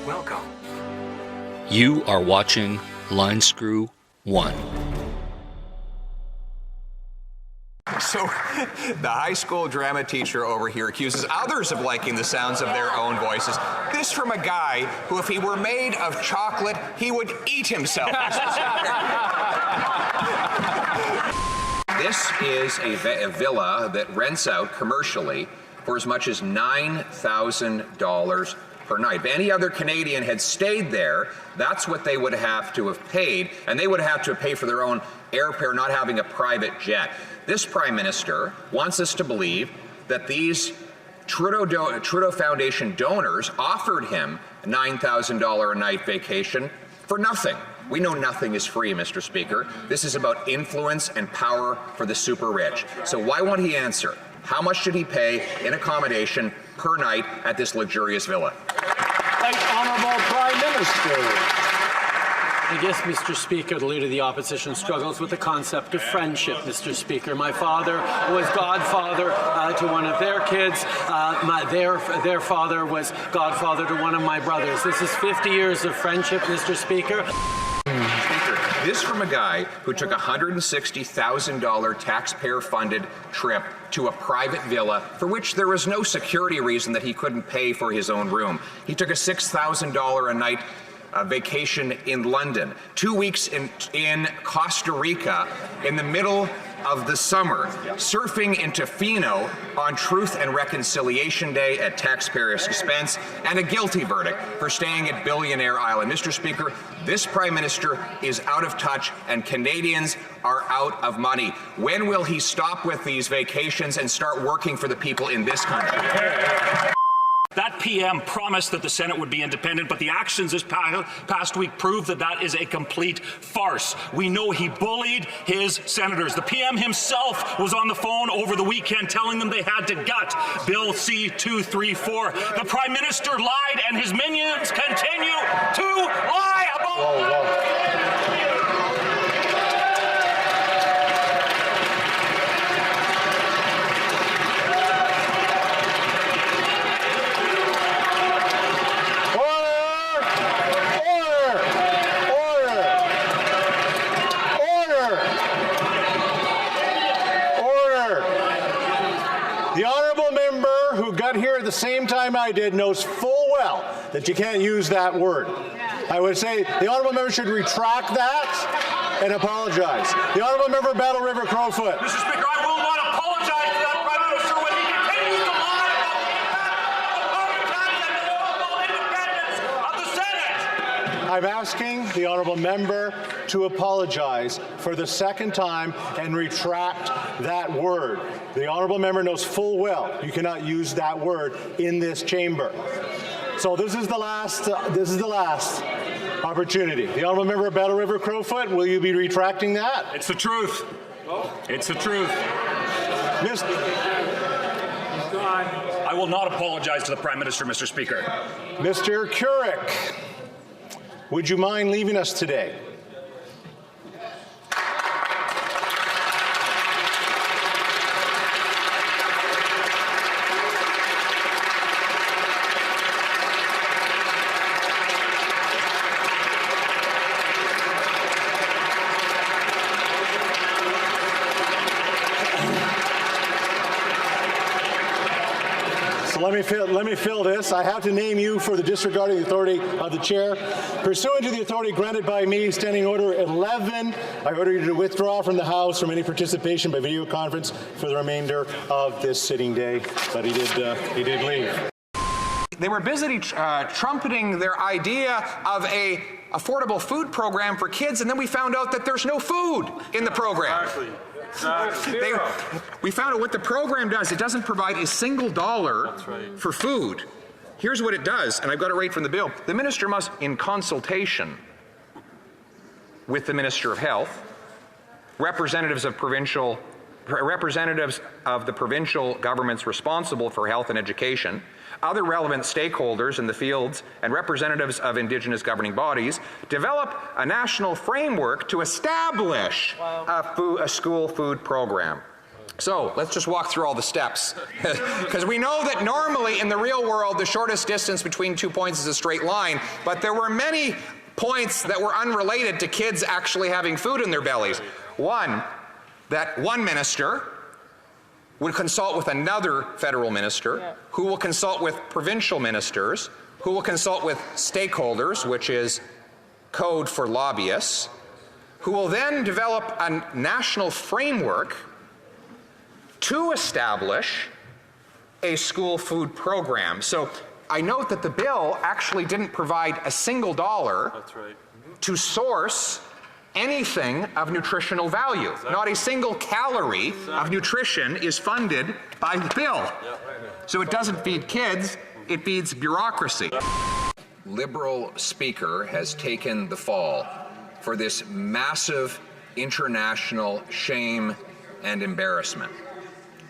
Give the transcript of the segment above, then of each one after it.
Welcome. You are watching Line Screw 1. So, the high school drama teacher over here accuses others of liking the sounds of their own voices. This from a guy who, if he were made of chocolate, he would eat himself. This is a villa that rents out commercially for as much as $9,000 per night. If any other Canadian had stayed there, that's what they would have to have paid, and they would have to pay for their own airfare, not having a private jet. This Prime Minister wants us to believe that these Trudeau Foundation donors offered him a $9,000 a night vacation for nothing. We know nothing is free, Mr. Speaker. This is about influence and power for the super rich. So why won't he answer? How much should he pay in accommodation per night at this luxurious villa? Right Honourable Prime Minister. I guess, Mr. Speaker, the Leader of the Opposition struggles with the concept of friendship, Mr. Speaker. My father was godfather to one of their kids. Their father was godfather to one of my brothers. This is 50 years of friendship, Mr. Speaker. This from a guy who took a $160,000 taxpayer-funded trip to a private villa for which there was no security reason that he couldn't pay for his own room. He took a $6,000 a night vacation in London, 2 weeks in Costa Rica in the middle of the summer, surfing in Tofino on Truth and Reconciliation Day at taxpayers' expense, and a guilty verdict for staying at Billionaire Island. Mr. Speaker, this Prime Minister is out of touch and Canadians are out of money. When will he stop with these vacations and start working for the people in this country? That PM promised that the Senate would be independent, but the actions this past week prove that that is a complete farce. We know he bullied his senators. The PM himself was on the phone over the weekend telling them they had to gut Bill C-234. The Prime Minister lied, and his minions continue to lie about The honourable member who got here at the same time I did knows full well that you can't use that word. I would say the honourable member should retract that and apologize. The honourable member Battle River Crowfoot. Mr. Speaker, I will not apologize to that Prime Minister when he continues to lie about the independence of the Senate. I'm asking the honourable member to apologize for the second time and retract that word. The honourable member knows full well you cannot use that word in this chamber. So this is the last opportunity. The honourable member of Battle River Crowfoot, will you be retracting that? It's the truth. It's the truth. I will not apologize to the Prime Minister, Mr. Speaker. Mr. Couric, would you mind leaving us today? Let me fill this. I have to name you for the disregarding the authority of the chair. Pursuant to the authority granted by me, Standing Order 11, I order you to withdraw from the House from any participation by video conference for the remainder of this sitting day. But he did leave. They were busy trumpeting their idea of a affordable food program for kids, and then we found out that there's no food in the program. Exactly. We found out what the program does. It doesn't provide a single dollar for food. Here's what it does, and I've got it right from the bill. The minister must, in consultation with the Minister of Health, representatives of the provincial governments responsible for health and education, other relevant stakeholders in the fields, and representatives of Indigenous governing bodies, develop a national framework to establish a school food program. So let's just walk through all the steps. Because we know that normally in the real world, the shortest distance between 2 points is a straight line, but there were many points that were unrelated to kids actually having food in their bellies. One, that one minister would consult with another federal minister, who will consult with provincial ministers, who will consult with stakeholders, which is code for lobbyists, who will then develop a national framework to establish a school food program. So I note that the bill actually didn't provide a single dollar to source anything of nutritional value. Not a single calorie of nutrition is funded by the bill. So it doesn't feed kids, it feeds bureaucracy. Liberal Speaker has taken the fall for this massive international shame and embarrassment.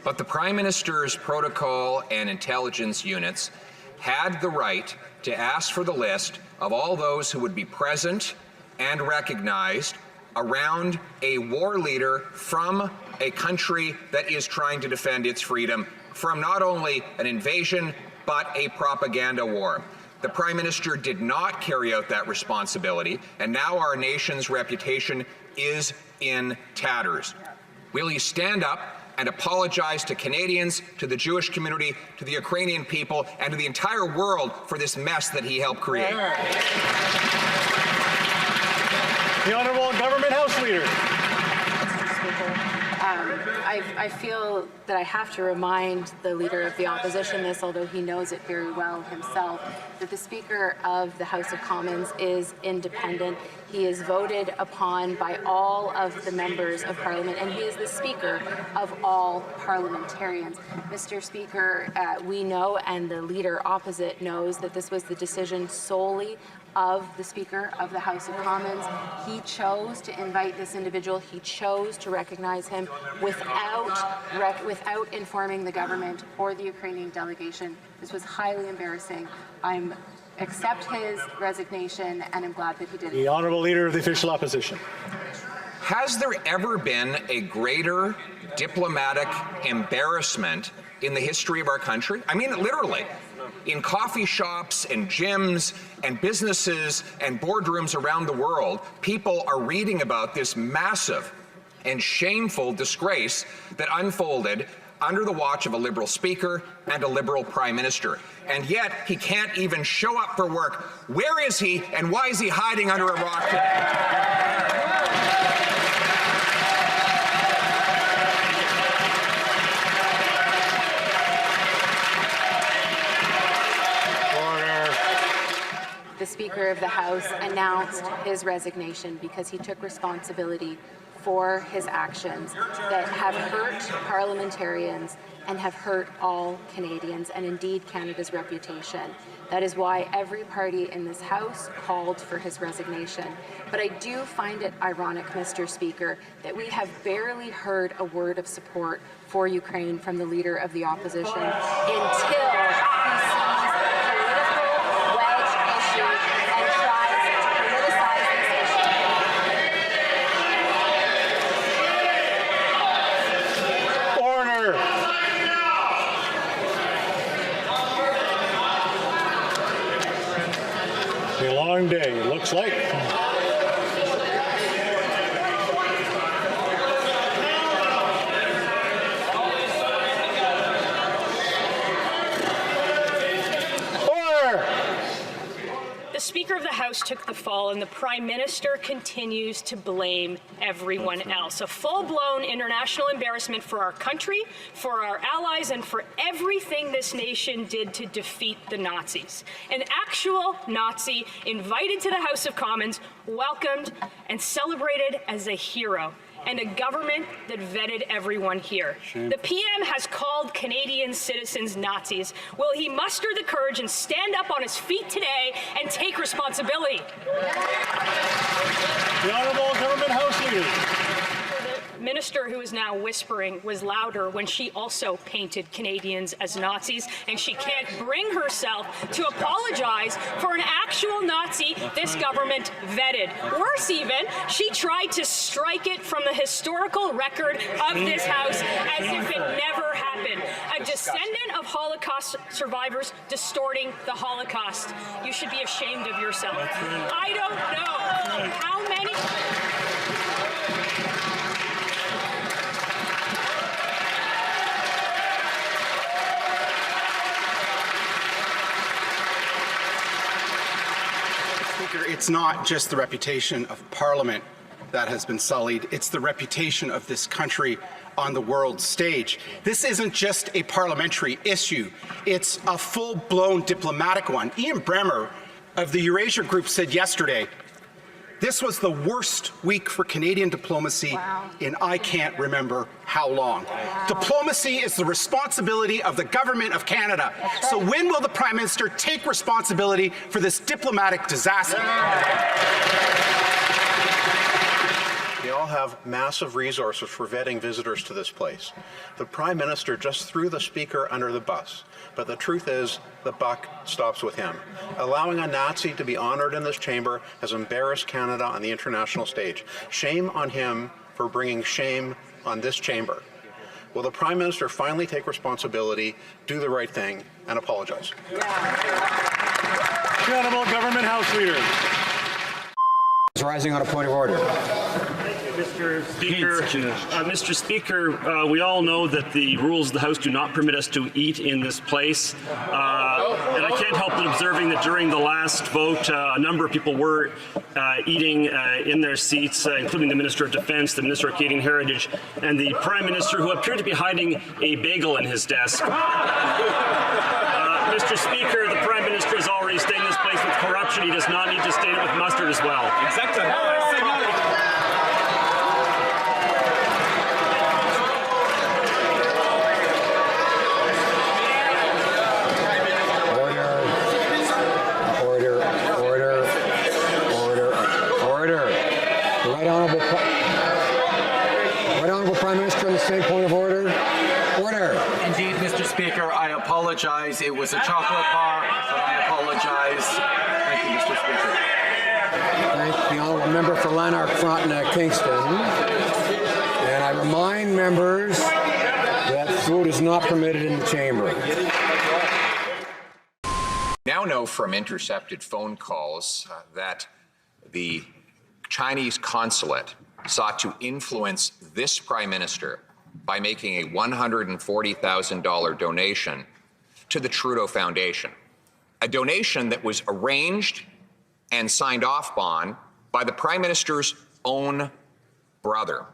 But the Prime Minister's protocol and intelligence units had the right to ask for the list of all those who would be present and recognized around a war leader from a country that is trying to defend its freedom from not only an invasion, but a propaganda war. The Prime Minister did not carry out that responsibility, and now our nation's reputation is in tatters. Will he stand up and apologize to Canadians, to the Jewish community, to the Ukrainian people, and to the entire world for this mess that he helped create? The Honourable Government House Leader. I feel that I have to remind the Leader of the Opposition this, although he knows it very well himself, that the Speaker of the House of Commons is independent. He is voted upon by all of the members of Parliament, and he is the Speaker of all parliamentarians. Mr. Speaker, we know, and the Leader opposite knows, that this was the decision solely of the Speaker of the House of Commons. He chose to invite this individual. He chose to recognize him without informing the government or the Ukrainian delegation. This was highly embarrassing. I accept his resignation, and I'm glad that he did it. The Honourable Leader of the Official Opposition. Has there ever been a greater diplomatic embarrassment in the history of our country? I mean, literally. In coffee shops and gyms and businesses and boardrooms around the world, people are reading about this massive and shameful disgrace that unfolded under the watch of a Liberal Speaker and a Liberal Prime Minister. And yet, he can't even show up for work. Where is he, and why is he hiding under a rock today? The Speaker of the House announced his resignation because he took responsibility for his actions that have hurt parliamentarians and have hurt all Canadians, and indeed Canada's reputation. That is why every party in this House called for his resignation. But I do find it ironic, Mr. Speaker, that we have barely heard a word of support for Ukraine from the Leader of the Opposition until he sees political wedge issue and tries to politicize this issue. Order. A long day, it looks like. The Speaker of the House took the fall, and the Prime Minister continues to blame everyone else. A full-blown international embarrassment for our country, for our allies, and for everything this nation did to defeat the Nazis. An actual Nazi invited to the House of Commons, welcomed, and celebrated as a hero. And a government that vetted everyone here. The PM has called Canadian citizens Nazis. Will he muster the courage and stand up on his feet today and take responsibility? The Honourable Government House Leader. Minister who is now whispering was louder when she also painted Canadians as Nazis, and she can't bring herself to apologize for an actual Nazi this government vetted. Worse even, she tried to strike it from the historical record of this House as if it never happened. A descendant of Holocaust survivors distorting the Holocaust. You should be ashamed of yourself. I don't know how many... It's not just the reputation of Parliament that has been sullied, it's the reputation of this country on the world stage. This isn't just a parliamentary issue, it's a full-blown diplomatic one. Ian Bremmer of the Eurasia Group said yesterday, this was the worst week for Canadian diplomacy in I can't remember how long. Diplomacy is the responsibility of the Government of Canada. So when will the Prime Minister take responsibility for this diplomatic disaster? They all have massive resources for vetting visitors to this place. The Prime Minister just threw the Speaker under the bus. But the truth is, the buck stops with him. Allowing a Nazi to be honored in this chamber has embarrassed Canada on the international stage. Shame on him for bringing shame on this chamber. Will the Prime Minister finally take responsibility, do the right thing, and apologize? The Honourable Government House Leader. Rising on a point of order. Mr. Speaker, we all know that the rules of the House do not permit us to eat in this place. And I can't help but observing that during the last vote, a number of people were eating in their seats, including the Minister of Defence, the Minister of Canadian Heritage, and the Prime Minister, who appeared to be hiding a bagel in his desk. Mr. Speaker, the Prime Minister has already stained this place with corruption. He does not need to stain it with mustard as well. Exactly. Speaker, I apologize. It was a chocolate bar, but I apologize. Thank you, Mr. Speaker. Thank the honourable member for Lanark, Frontenac, Kingston. And I remind members that food is not permitted in the chamber. Now know from intercepted phone calls that the Chinese consulate sought to influence this Prime Minister by making a $140,000 donation to the Trudeau Foundation, a donation that was arranged and signed off on by the Prime Minister's own brother.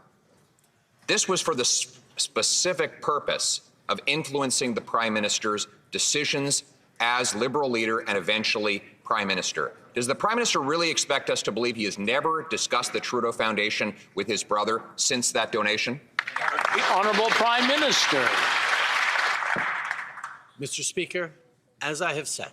This was for the specific purpose of influencing the Prime Minister's decisions as Liberal leader and eventually Prime Minister. Does the Prime Minister really expect us to believe he has never discussed the Trudeau Foundation with his brother since that donation? The Honourable Prime Minister. Mr. Speaker, as I have said,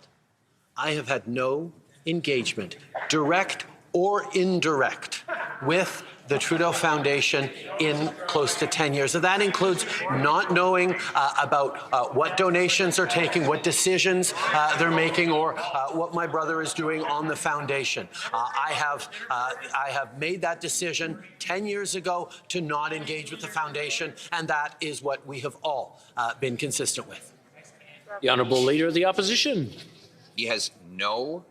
I have had no engagement, direct or indirect, with the Trudeau Foundation in close to 10 years. And that includes not knowing about what donations are taking, what decisions they're making, or what my brother is doing on the foundation. I have made that decision 10 years ago to not engage with the foundation, and that is what we have all been consistent with. The Honourable Leader of the Opposition. He has no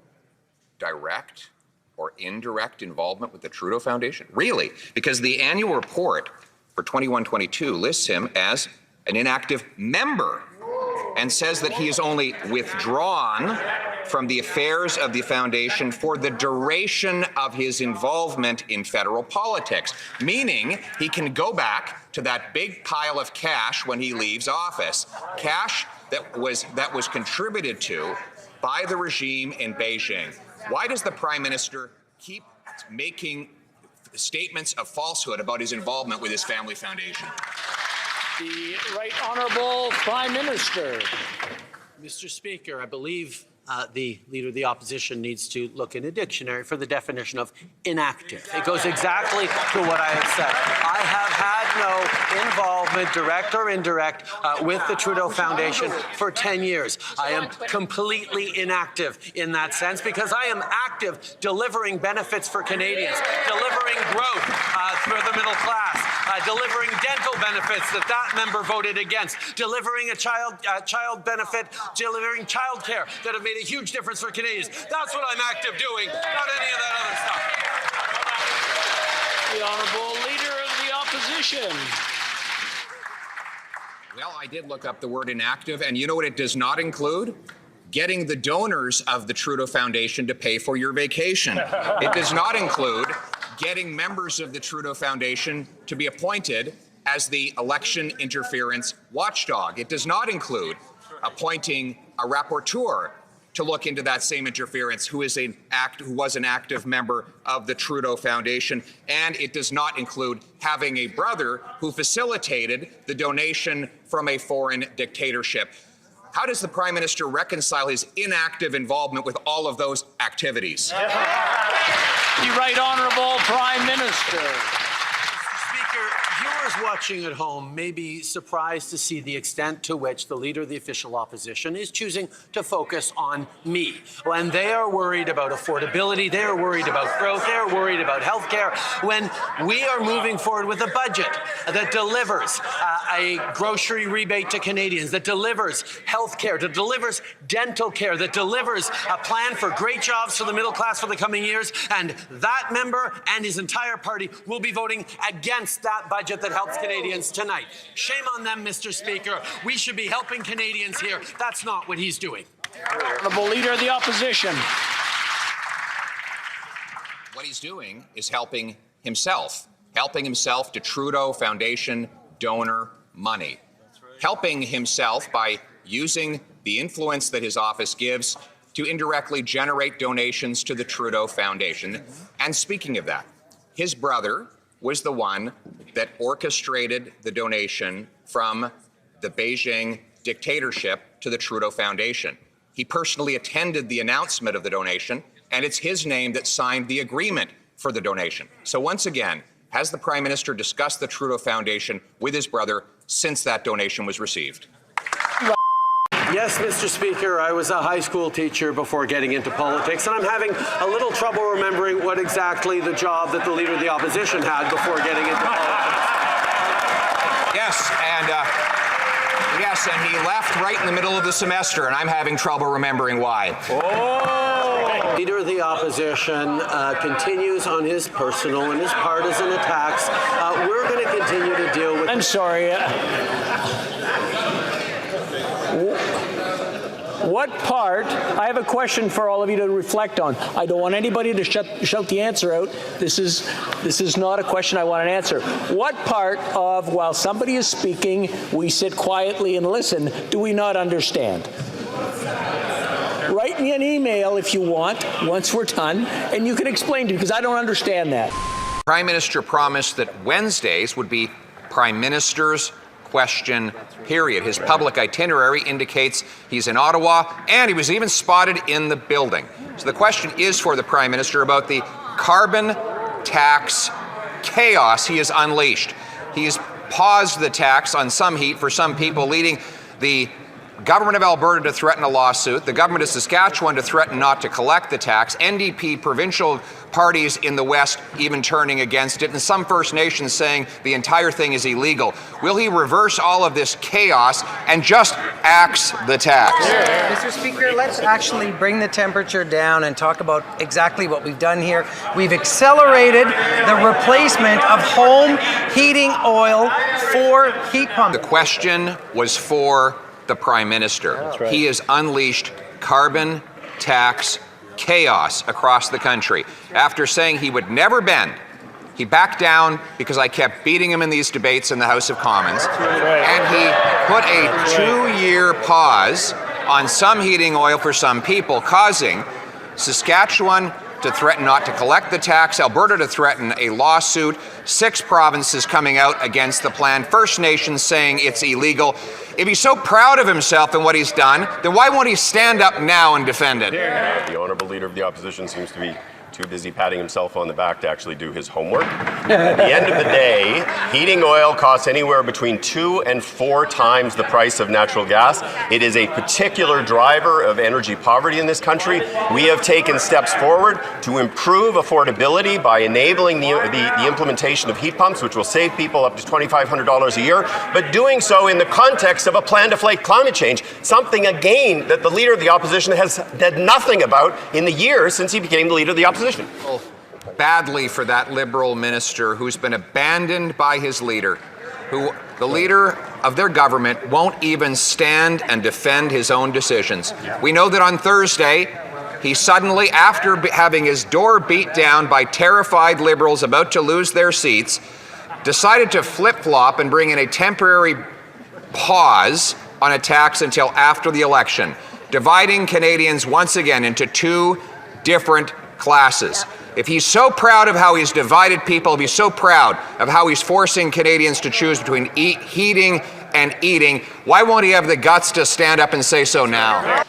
direct or indirect involvement with the Trudeau Foundation? Really? Because the annual report for 21-22 lists him as an inactive member and says that he is only withdrawn from the affairs of the foundation for the duration of his involvement in federal politics, meaning he can go back to that big pile of cash when he leaves office, cash that was contributed to by the regime in Beijing. Why does the Prime Minister keep making statements of falsehood about his involvement with his family foundation? The Right Honourable Prime Minister. Mr. Speaker, I believe the Leader of the Opposition needs to look in a dictionary for the definition of inactive. It goes exactly to what I have said. I have had no involvement, direct or indirect, with the Trudeau Foundation for 10 years. I am completely inactive in that sense because I am active delivering benefits for Canadians, delivering growth for the middle class, delivering dental benefits that member voted against, delivering a child benefit, delivering child care that have made a huge difference for Canadians. That's what I'm active doing, not any of that other stuff. The Honourable Leader of the Opposition. Well, I did look up the word inactive, and you know what it does not include? Getting the donors of the Trudeau Foundation to pay for your vacation. It does not include getting members of the Trudeau Foundation to be appointed as the election interference watchdog. It does not include appointing a rapporteur to look into that same interference who was an active member of the Trudeau Foundation. And it does not include having a brother who facilitated the donation from a foreign dictatorship. How does the Prime Minister reconcile his inactive involvement with all of those activities? The Right Honourable Prime Minister. Speaker, viewers watching at home may be surprised to see the extent to which the Leader of the Official Opposition is choosing to focus on me. When they are worried about affordability, they are worried about growth, they are worried about health care, when we are moving forward with a budget that delivers a grocery rebate to Canadians, that delivers health care, that delivers dental care, that delivers a plan for great jobs for the middle class for the coming years, and that member and his entire party will be voting against that budget that helps Canadians tonight. Shame on them, Mr. Speaker. We should be helping Canadians here. That's not what he's doing. Honourable Leader of the Opposition. What he's doing is helping himself to Trudeau Foundation donor money, helping himself by using the influence that his office gives to indirectly generate donations to the Trudeau Foundation. And speaking of that, his brother was the one that orchestrated the donation from the Beijing dictatorship to the Trudeau Foundation. He personally attended the announcement of the donation, and it's his name that signed the agreement for the donation. So once again, has the Prime Minister discussed the Trudeau Foundation with his brother since that donation was received? Yes, Mr. Speaker, I was a high school teacher before getting into politics, and I'm having a little trouble remembering what exactly the job that the Leader of the Opposition had before getting into politics. Yes, and he left right in the middle of the semester, and I'm having trouble remembering why. Leader of the Opposition continues on his personal and his partisan attacks. We're going to continue to deal with... I'm sorry. What part, I have a question for all of you to reflect on. I don't want anybody to shout the answer out. This is not a question I want an answer. What part of, while somebody is speaking, we sit quietly and listen, do we not understand? Write me an email if you want, once we're done, and you can explain to me, because I don't understand that. Prime Minister promised that Wednesdays would be Prime Minister's question period. His public itinerary indicates he's in Ottawa, and he was even spotted in the building. So the question is for the Prime Minister about the carbon tax chaos he has unleashed. He's paused the tax on some heat for some people, leading the government of Alberta to threaten a lawsuit, the government of Saskatchewan to threaten not to collect the tax, NDP provincial parties in the West even turning against it, and some First Nations saying the entire thing is illegal. Will he reverse all of this chaos and just axe the tax? Mr. Speaker, let's actually bring the temperature down and talk about exactly what we've done here. We've accelerated the replacement of home heating oil for heat pumps. The question was for the Prime Minister. Right. He has unleashed carbon tax chaos across the country. After saying he would never bend, he backed down because I kept beating him in these debates in the House of Commons. And he put a 2-year pause on some heating oil for some people, causing Saskatchewan to threaten not to collect the tax, Alberta to threaten a lawsuit, 6 provinces coming out against the plan, First Nations saying it's illegal, If he's so proud of himself and what he's done, then why won't he stand up now and defend it? The honourable leader of the opposition seems to be too busy patting himself on the back to actually do his homework. At the end of the day, heating oil costs anywhere between 2 and 4 times the price of natural gas. It is a particular driver of energy poverty in this country. We have taken steps forward to improve affordability by enabling the implementation of heat pumps, which will save people up to $2,500 a year, but doing so in the context of a plan to fight climate change, something again that the leader of the opposition has done nothing about in the years since he became the leader of the opposition. Badly for that Liberal minister who's been abandoned by his leader, who the leader of their government won't even stand and defend his own decisions. We know that on Thursday, he suddenly, after having his door beat down by terrified Liberals about to lose their seats, decided to flip-flop and bring in a temporary pause on attacks until after the election, dividing Canadians once again into 2 different classes. If he's so proud of how he's divided people, if he's so proud of how he's forcing Canadians to choose between heating and eating, why won't he have the guts to stand up and say so now?